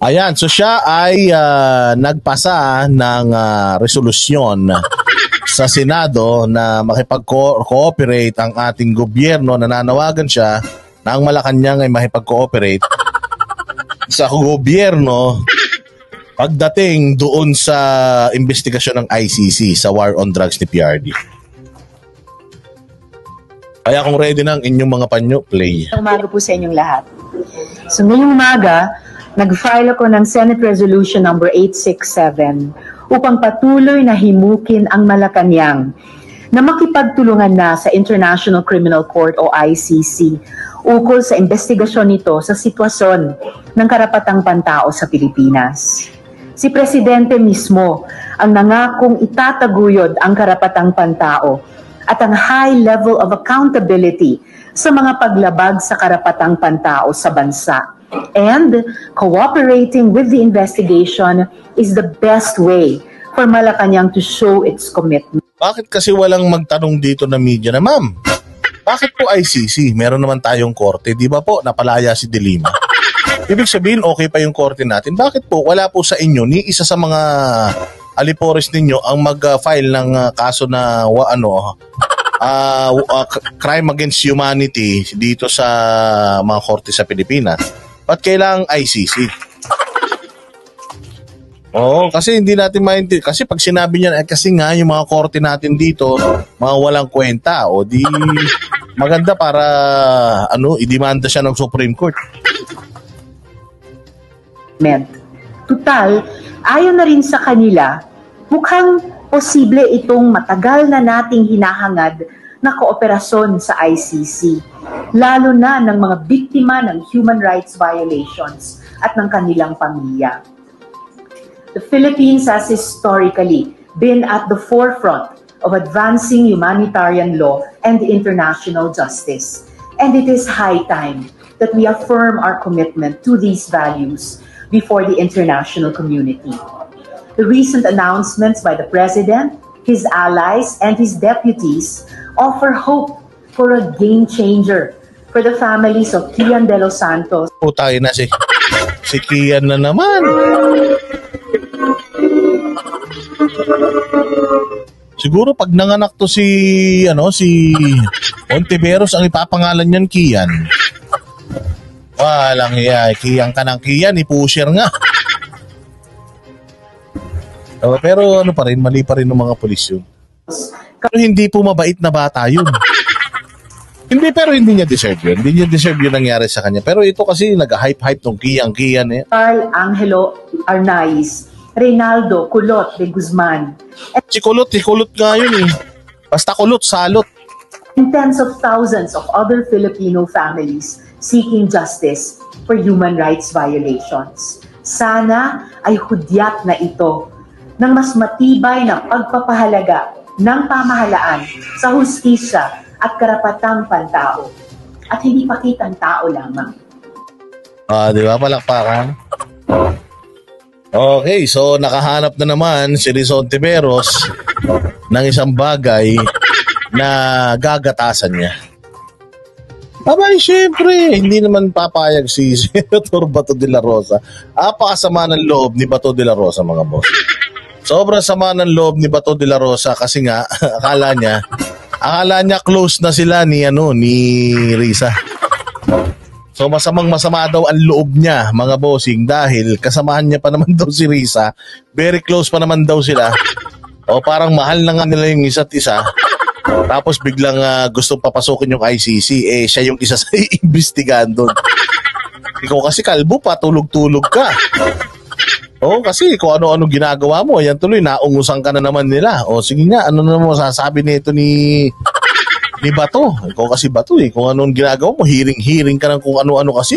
Ayan, so siya ay nagpasa ng resolusyon sa Senado na makipag-cooperate ang ating gobyerno. Nananawagan siya na ang Malacanang ay makipag-cooperate sa gobyerno pagdating doon sa investigasyon ng ICC sa war on drugs ni PRD. Kaya kung ready na ang inyong mga panyo, play. Umaga po sa inyong lahat. So ngayong umaga, nag-file ako ng Senate Resolution number 867 upang patuloy na himukin ang Malacanang na makipagtulungan na sa International Criminal Court o ICC ukol sa investigasyon nito sa sitwasyon ng karapatang pantao sa Pilipinas. Si Presidente mismo ang nangakong itataguyod ang karapatang pantao at ang high level of accountability sa mga paglabag sa karapatang pantao sa bansa. And cooperating with the investigation is the best way for Malacanang to show its commitment. Bakit kasi walang magtanong dito na media na, ma'am, bakit po ICC? Meron naman tayong korte, di ba po? Napalaya si De Lima. Ibig sabihin, okay pa yung korte natin. Bakit po wala po sa inyo ni isa sa mga alipores ninyo ang mag-file ng kaso na crime against humanity dito sa mga korte sa Pilipinas? Ba't kailangang ICC? Oo, kasi hindi natin maintindihan. Kasi pag sinabi niya, kasi nga yung mga korte natin dito, mga walang kwenta, o di maganda para idemanda siya ng Supreme Court. Tutal, ayon na rin sa kanila, mukhang posible itong matagal na nating hinahangad na kooperasyon sa ICC, lalo na ng mga biktima ng human rights violations at ng kanilang pamilya. The Philippines has historically been at the forefront of advancing humanitarian law and international justice, and it is high time that we affirm our commitment to these values before the international community. The recent announcements by the President, his allies, and his deputies offer hope for a game changer for the families of Kian De Los Santos. Tayo na si Kian na naman. Siguro pag nanganak to si Ontiveros ang ipapangalan niyan Kian. Walang iya, Kian ka ng Kian, i-pusher nga. Pero pa rin, mali pa rin ng mga pulis yun. Pero hindi po mabait na bata yun. Pero hindi niya deserve yun. Hindi niya deserve yun nangyari sa kanya. Pero ito kasi nag-hype tong Kian eh. Carl Angelo Arnaiz, Reynaldo Kulot de Guzman. Si Kulot nga yun eh. Basta Kulot, salot. And tens of thousands of other Filipino families seeking justice for human rights violations. Sana ay hudyat na ito ng mas matibay na pagpapahalaga ng pamahalaan sa hustisya at karapatang pantao at hindi pakitang tao lamang. Di ba? Palakpakan. Okay, so nakahanap na naman si Riz Ontiveros ng isang bagay na gagatasan niya. Abay, syempre, hindi naman papayag si Senator Bato de la Rosa. Apakasama ng loob ni Bato de la Rosa, mga boss. Sobrang sama ng loob ni Bato de la Rosa kasi nga akala niya close na sila ni Risa. So masama daw ang loob niya, mga bossing, dahil kasamahan niya pa naman daw si Risa. Very close pa naman daw sila. O parang mahal na nga nila yung isa't isa. Tapos biglang gustong papasukin yung ICC, siya yung isa sa iimbestigahan doon. Ikaw kasi kalbo pa, tulog-tulog ka. Kasi kung ano-ano ginagawa mo, yan tuloy, naungusan ka na naman nila. Sige nga, ano na mo sasabi nito ni Bato? Ikaw kasi Bato kung anong ginagawa mo, hiring ka ng kung ano-ano kasi.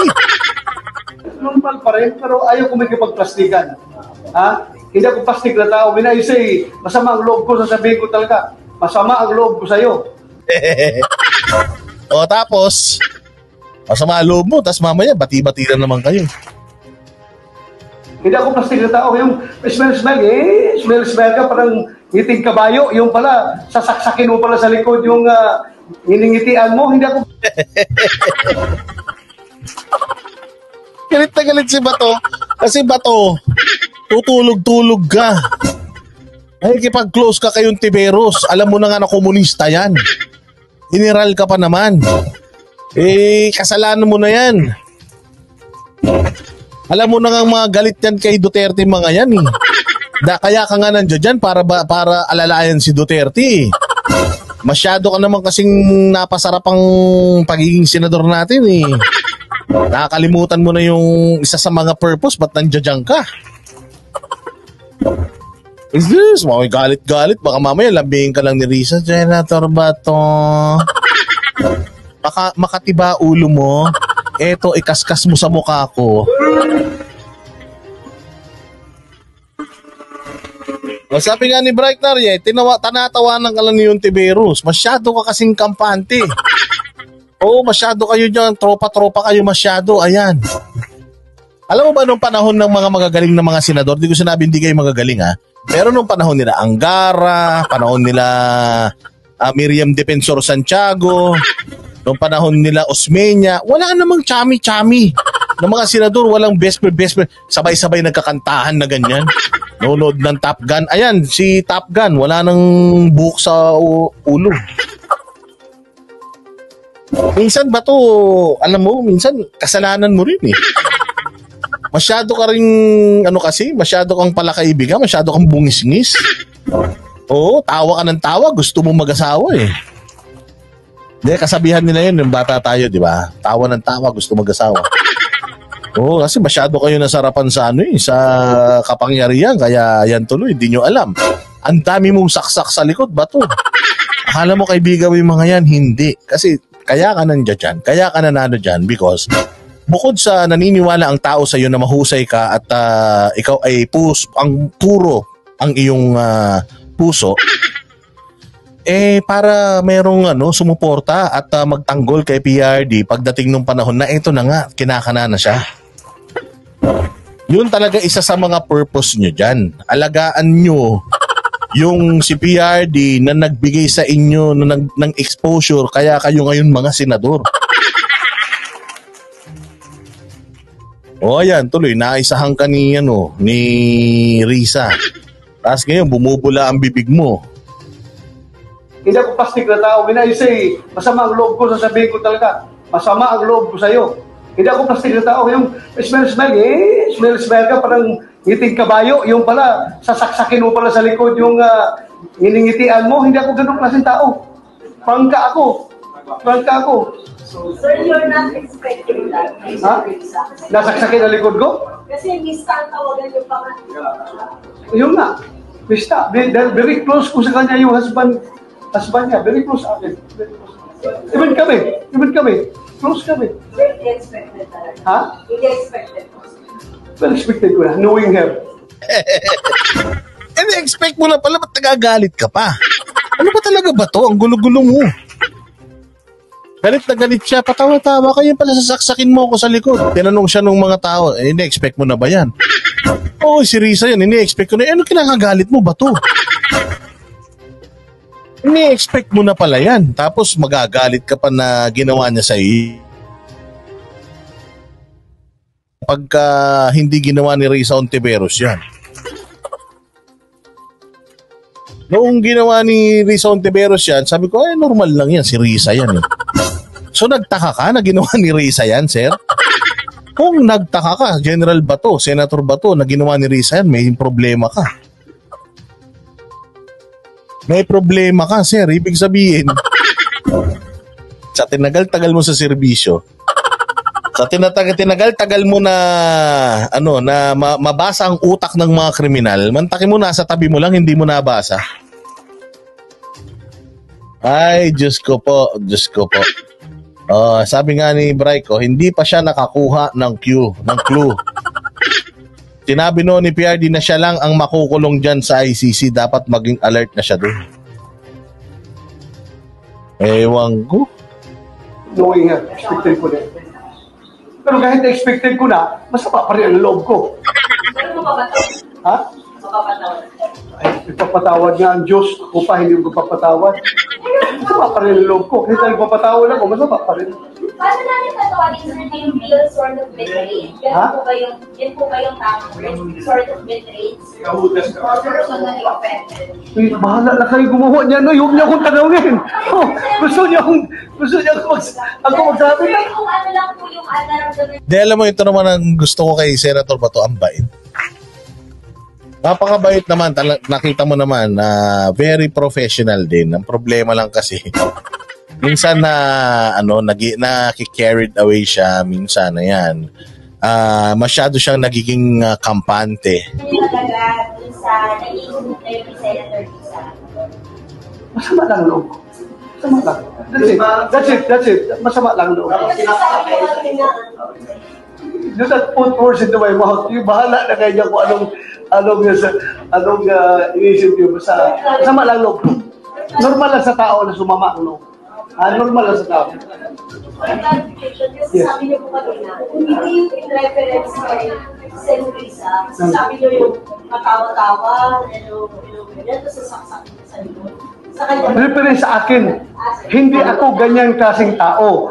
Normal pa rin, pero ayaw ko may kipagplastikan. Hindi ako plastic na tao. When I say, masama ang loob ko, sasabihin ko talaga, masama ang loob ko sa'yo. Tapos, masama ang loob mo, tapos mamaya, bati-bati na naman kayo. Hindi ako plastic na tao. Yung smell ka, parang ngiting kabayo. Yung pala, sasaksakin mo pala sa likod yung hiningitian mo. Hindi ako... Galit na galit si Bato Kasi bato, tutulog-tulog ka. Ay, kipag-close ka kayong Tiberos. Alam mo na nga na komunista yan. General ka pa naman. Eh, kasalanan mo na yan. Alam mo na nga mga galit yan kay Duterte mga yan eh. Kaya ka nga nandiyan dyan para alalayan si Duterte. Masyado ka naman kasing napasarap ang pagiging senador natin eh. Nakakalimutan mo na yung isa sa mga purpose, ba't nandiyan ka? Is this? Mga galit-galit. Baka mamaya lambingin ka lang ni Risa. Senator ba to? Makatiba ulo mo. Eto, ikaskas mo sa mukha ko. O, sabi nga ni Brightner, tanatawanan ka lang ni yung Tiberos. Masyado ka kasing kampante. Oo, masyado kayo dyan. Tropa-tropa kayo masyado. Ayan. Alam mo ba nung panahon ng mga magagaling na mga senador, di ko sinabi hindi kayo magagaling ha, pero nung panahon nila Angara, panahon nila Miriam Defensor Santiago, nung panahon nila Osmeña, wala namang chami-chami ng mga senador, walang best friend, sabay-sabay nagkakantahan na ganyan. Nunod ng Top Gun. Ayan, si Top Gun, wala nang buhok sa ulo. Minsan ba to, alam mo, minsan kasalanan mo rin eh. Masyado ka rin, masyado kang palakaibigan, masyado kang bungis-ngis. Oo, tawa ka ng tawa, gusto mong mag-asawa eh. Hindi, kasabihan nila yun, yung bata tayo, di ba? Tawa ng tawa, gusto mag-asawa. Oo, kasi masyado kayo nasarapan sa sa kapangyarihan, kaya yan tuloy, di nyo alam. Ang dami mong saksak sa likod, bato. Akala mo kaibigan mo yung mga yan, hindi. Kasi kaya ka nandiyan dyan, kaya ka nanalo dyan because bukod sa naniniwala ang tao sa iyo na mahusay ka at ikaw ay puro ang iyong puso, eh para merong sumuporta at magtanggol kay PRD pagdating ng panahon na ito na nga, kinakana na siya. Yun talaga isa sa mga purpose nyo dyan. Alagaan nyo yung si PRD na nagbigay sa inyo ng exposure kaya kayo ngayon mga senador. O ayan, tuloy, naisahan ka ni Risa. Tapos ngayon, bumubula ang bibig mo. Hindi ako plastic na tao. When I say, masama ang loob ko, sasabihin ko talaga, masama ang loob ko sa'yo. Hindi ako plastic na tao. Yung smell ka, parang ngiting kabayo. Yung pala, sasaksakin mo pala sa likod yung iningitian mo. Hindi ako ganun klaseng tao. Prangka ako. Sir, you're not expecting that. Ha? Nasaksakin ang likod ko? Kasi mista ang tawagan yung pangalan. Yun nga. Mista. Very close ko sa kanya yung husband niya. Very close sa akin. Even kami. Close kami. Sir, hindi expected talaga. Ha? Hindi expected. Well, expected ko na. Knowing her. And expect mo na pala, ba't nagagalit ka pa? Ano ba talaga ba to? Ang gulo-gulo mo. Galit na galit siya, patawa-tawa kayo pala, sasaksakin mo ako sa likod. Tinanong siya ng mga tao, ini-expect mo na ba yan? Oo, si Risa yan, ini-expect ko na. Ano kinakagalit mo ba to? Ini-expect mo na pala yan. Tapos magagalit ka pa na ginawa niya sa iyo. Pagka hindi ginawa ni Risa Ontiveros yan. Noong ginawa ni Risa Ontiveros yan, sabi ko, normal lang yan, si Risa yan eh. So nagtaka ka na ginawa ni Risa yan, sir? Kung nagtaka ka, General Bato, Senator Bato, na ginawa ni Risa yan, may problema ka. May problema ka, sir. Ibig sabihin, sa tinagal-tagal mo sa serbisyo, sa tinagal-tagal mo na mabasa ang utak ng mga kriminal, mantakin mo nasa tabi mo lang, hindi mo nabasa. Ay, Diyos ko po. Sabi nga ni Bryco, hindi pa siya nakakuha ng clue. Sinabi no ni PRD na siya lang ang makukulong dyan sa ICC, dapat maging alert na siya doon. Ewan ko. Knowing her. Expected ko na. Pero kahit expected ko na, masama pa rin ang loob ko. Pero mapapataw. Ha? Mapapataw. Ay, ipapatawad nga ang Diyos. Ako pa, hindi ko papatawad. Masama pa rin ang loob ko. Kahit nagpapatawad ako, masama pa rin. Paano namin tatawagin, sir, na yung bill sort of betrayed? Ganun po ba yung, yun po ba yung tamang word? Sort of betrayed? Or personally offended? Eh, bahala na kayo gumawa niya, no? Huwag niyo akong tanongin. Oh, gusto niyo akong ako magsabi na. Kung ano lang po yung nararamdaman. Di alam mo, ito naman ang gusto ko kay Senator Bato, ang bait. Napakabait naman, nakita mo naman na very professional din. Ang problema lang kasi, minsan na naki-carried away siya, minsan na yan. Masyado siyang nagiging kampante. Yung talaga dun sa naging na yung Senator Lisa. Masama lang loob. Masama lang. That's it. Masama lang loob. Do not put words into my mouth. Yung bahala na kayo kung anong inisip nyo. Masama lang loob. Normal lang sa tao na sumama ang loob. Normal lang sa tao. Kasi sabi niyo po kanina, hindi yung in reference kay Sen. Risa. Sabi niyo yung matawa-tawa, ganyan, tapos sasaksak niya sa likod. Sa kanya. Reference sa akin, hindi ako ganyang klaseng tao.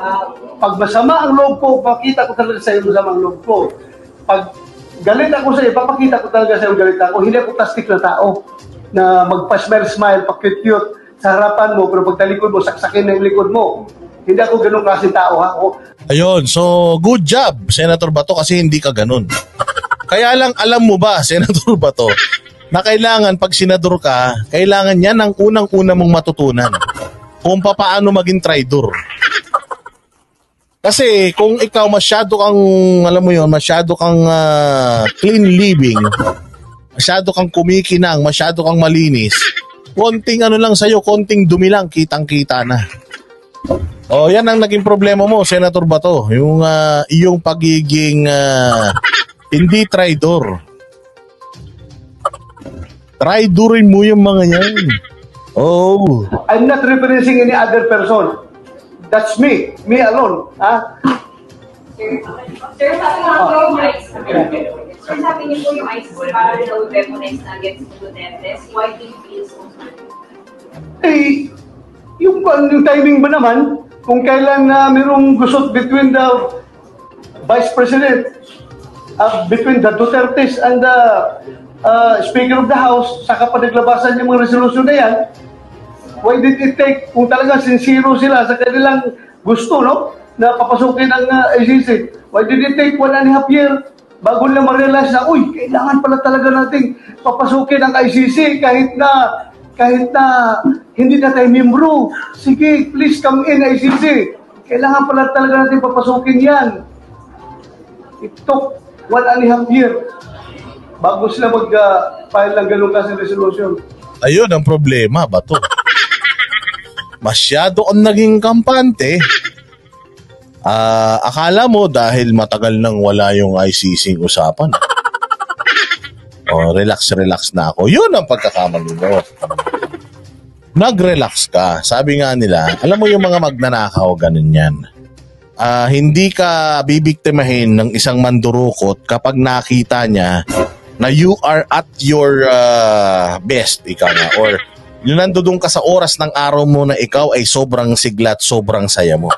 Pag masama ang loob ko, pakita ko talaga sa iyo masama ang loob ko. Pag galit ako sa iyo, papakita ko talaga sa iyo galit ako. Hindi ako plastic na tao na magpa-smile, pa-cute sa harapan mo, pero pag talikod mo, saksakin na yung likod mo. Hindi ako ganun klaseng tao, ha? Ayun, so good job, Senator Bato, kasi hindi ka ganun. Kaya lang, alam mo ba, Senator Bato, na kailangan pag senador ka, kailangan yan ang unang-una mong matutunan kung paano maging traidor. Kasi kung ikaw masyado kang, alam mo yun, masyado kang clean living, masyado kang kumikinang, masyado kang malinis, konting lang sa'yo, konting dumi lang, kitang-kita na. Oh, yan ang naging problema mo, Senator Bato. Yung iyong pagiging hindi traidor. Traidorin mo yung mga yan. Oh. I'm not referencing any other person. That's me. Me alone. Ha? Sir, sabi niyo po yung ICC. Sir, sabi niyo po yung ICC para daw weaponize na against Duterte. Why do you feel so Eh, yung timing ba naman, kung kailan mayroong gusot between the Vice President, between the Dutertes and the Speaker of the House, saka pa naglabasan yung mga resolusyon na yan, why did it take, kung talagang sincero sila sa kanilang gusto, no, na papasukin ang ICC, why did it take 1.5 years bago nila ma-realize na, uy, kailangan pala talaga nating papasukin ang ICC kahit na hindi na tayo membro. Sige, please come in, ICC. Kailangan pala talaga natin papasukin yan. It took 1.5 years bago sila mag-file ng ganun kasi resolution. Ayun ang problema, Bato. Masyado kang naging kampante. Akala mo dahil matagal nang wala yung ICC usapan. Relax na ako. Yun ang pagkakamali mo. Nag-relax ka. Sabi nga nila, alam mo yung mga magnanakaw, ganun yan. Hindi ka bibiktimahin ng isang mandurukot kapag nakita niya na you are at your best, ikaw nga. Or yun nandudong ka sa oras ng araw mo na ikaw ay sobrang sigla at sobrang saya mo.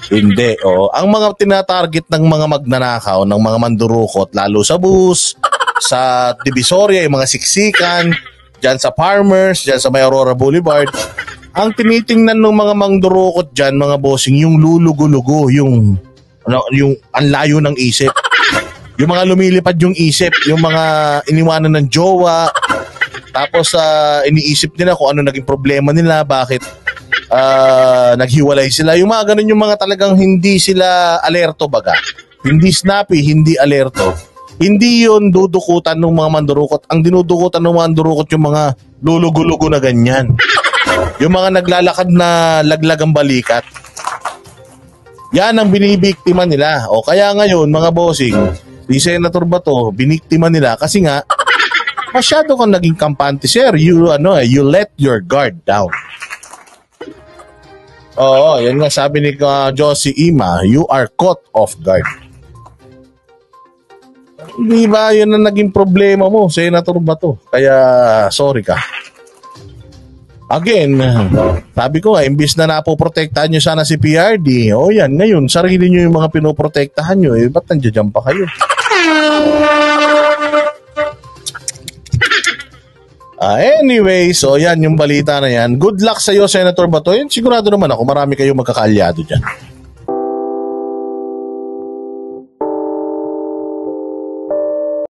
Hindi. Ang mga tinatarget ng mga magnanakaw, ng mga mandurukot, lalo sa bus, sa Divisoria, yung mga siksikan, dyan sa Farmers, dyan sa may Aurora Boulevard, ang tinitingnan ng mga mandurukot dyan, mga bossing, yung lulugo-lugo, yung ang layo ng isip. Yung mga lumilipad yung isip, yung mga iniwanan ng jowa, tapos iniisip nila kung ano naging problema nila, bakit naghiwalay sila. Yung mga ganun, yung mga talagang hindi sila alerto baga. Hindi snappy, hindi alerto. Hindi yun dudukutan ng mga mandurukot. Ang dinudukutan ng mga mandurukot yung mga lulugo-lugo na ganyan. Yung mga naglalakad na laglag ang balikat. Yan ang binibiktima nila. O kaya ngayon, mga bossing, si Senator Bato, biniktima nila kasi nga, masyado kang naging kampante, sir. You let your guard down. Oo, yan nga sabi ni Josie Ima, you are caught off guard. Hindi ba yun ang naging problema mo, Senator Bato? Kaya sorry ka. Again, sabi ko nga, imbis na napoprotektahan nyo sana si PRD, yan, ngayon, sarili nyo yung mga pinoprotektahan nyo, ba't nandiyan pa kayo? Anyway, so yan yung balita na yan. Good luck sa iyo, Senator Bato. Sigurado naman ako, marami kayong magkakaalyado dyan.